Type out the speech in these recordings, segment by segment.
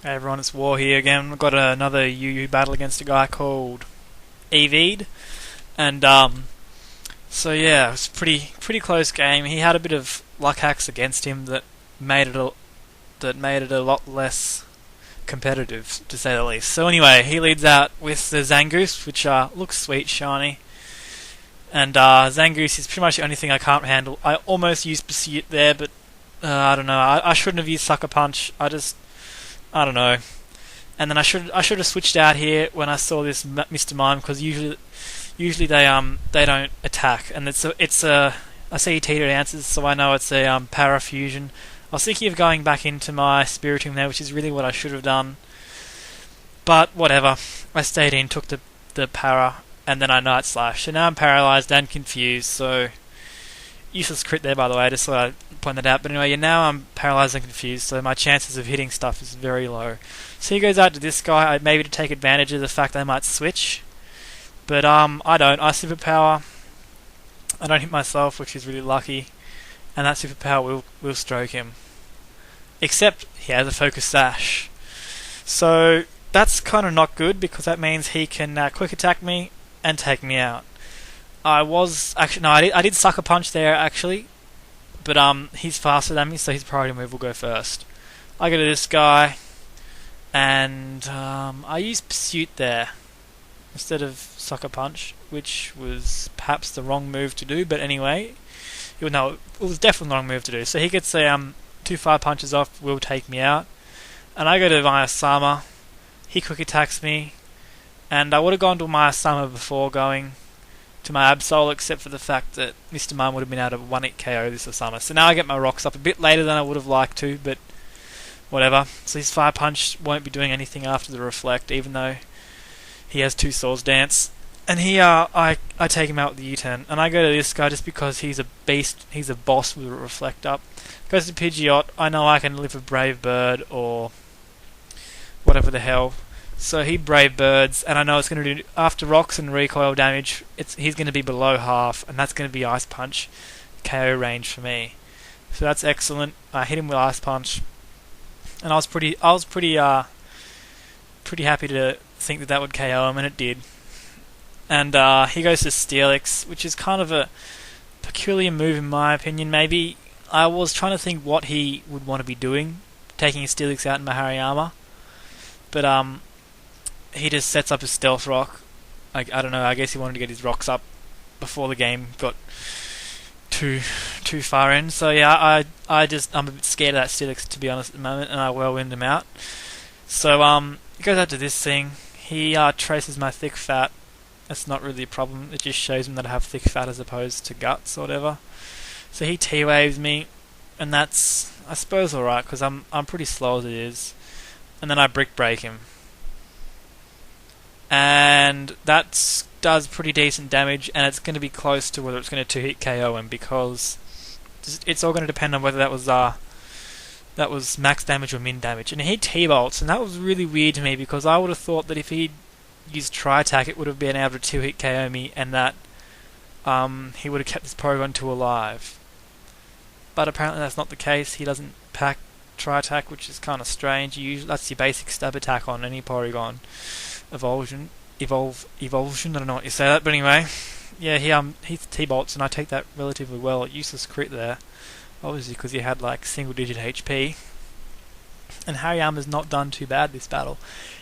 Hey everyone, it's War here again. We've got another UU battle against a guy called EVED, and so yeah, it was a pretty close game. He had a bit of luck hacks against him that made it a lot less competitive, to say the least. So anyway, he leads out with the Zangoose, which looks sweet, shiny, and Zangoose is pretty much the only thing I can't handle. I almost used Pursuit there, but I don't know. I shouldn't have used Sucker Punch. I don't know. And then I should have switched out here when I saw this Mr. Mime, because usually they don't attack, and I see he teetered answers, so I know it's a para fusion. I was thinking of going back into my Spiritomb there, which is really what I should have done, but whatever. I stayed in, took the para, and then I Night Slash. So now I'm paralysed and confused. So useless crit there, by the way. I just thought I'd point that out. But anyway, yeah, now I'm paralysed and confused, so my chances of hitting stuff is very low. So he goes out to this guy, maybe to take advantage of the fact I might switch. But I don't. I superpower. I don't hit myself, which is really lucky. And that superpower will stroke him. Except he has a focus sash. So that's kind of not good, because that means he can quick attack me and take me out. I did Sucker Punch there actually, but he's faster than me, so his priority move will go first. I go to this guy, and I use Pursuit there instead of Sucker Punch, which was perhaps the wrong move to do. But anyway, it was definitely the wrong move to do. So he gets a 2 fire punches off, will take me out, and I go to my Sama. He quick attacks me, and I would have gone to my Sama before going to my Absol, except for the fact that Mr. Mime would have been able to 1-hit KO this Asama. So now I get my rocks up a bit later than I would have liked to, but whatever. So his Fire Punch won't be doing anything after the Reflect, even though he has 2 Swords Dance. And here I take him out with the U-turn, and I go to this guy just because he's a beast, he's a boss with a Reflect up. Goes to Pidgeot, I know I can live a Brave Bird or whatever the hell. So he Brave Birds, and I know it's going to do, after rocks and recoil damage, he's going to be below half, and that's going to be Ice Punch KO range for me. So that's excellent. I hit him with Ice Punch, and I was pretty happy to think that would KO him, and it did. And he goes to Steelix, which is kind of a peculiar move in my opinion. Maybe I was trying to think what he would want to be doing, taking his Steelix out in my Hariyama, but he just sets up his Stealth Rock. I don't know, I guess he wanted to get his rocks up before the game got too far in. So yeah, I'm a bit scared of that Steelix, to be honest, at the moment, and I whirlwind him out. So he goes out to this thing. He traces my Thick Fat. That's not really a problem. It just shows him that I have Thick Fat as opposed to Guts or whatever. So he T-waves me, and that's, I suppose, alright, because I'm pretty slow as it is. And then I Brick Break him. And that does pretty decent damage, and it's going to be close to whether it's going to 2-hit KO him, because it's all going to depend on whether that was max damage or min damage. And he T-bolts, and that was really weird to me, because I would have thought that if he used Tri-Attack, it would have been able to 2-hit KO me, and that he would have kept this Porygon 2 alive. But apparently that's not the case. He doesn't pack Tri-Attack, which is kind of strange. That's your basic stab attack on any Porygon. Evolution, I don't know what you say that, but anyway, yeah, he T-bolts, and I take that relatively well. Useless crit there, obviously, because he had like single-digit HP. And Hariyama's not done too bad this battle.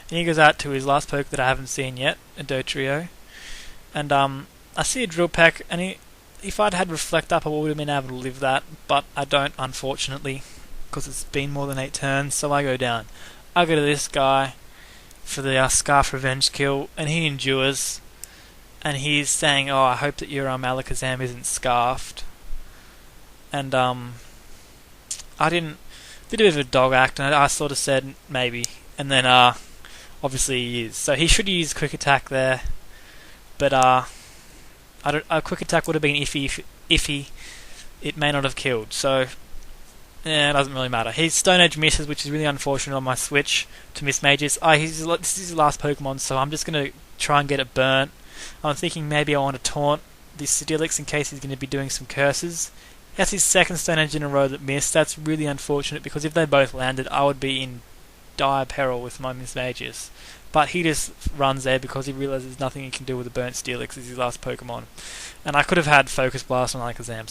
And he goes out to his last poke that I haven't seen yet, a Dotrio. And I see a Drill Peck, and if I'd had Reflect up, I would have been able to live that, but I don't, unfortunately, because it's been more than 8 turns, so I go down. I go to this guy for the Scarf Revenge kill, and he endures, and he's saying, "Oh, I hope that your Alakazam isn't scarfed." And I did a bit of a dog act, and I sort of said maybe, and then obviously he is. So he should use Quick Attack there, but a Quick Attack would have been iffy. It may not have killed. So yeah, it doesn't really matter. His Stone Edge misses, which is really unfortunate on my switch to Miss Mages. This is his last Pokemon, so I'm just going to try and get it burnt. I'm thinking maybe I want to taunt this Steelix in case he's going to be doing some curses. That's his second Stone Edge in a row that missed. That's really unfortunate, because if they both landed, I would be in dire peril with my Mismagius. But he just runs there because he realizes there's nothing he can do with the Burnt Steelix as his last Pokemon. And I could have had Focus Blast on Alakazam,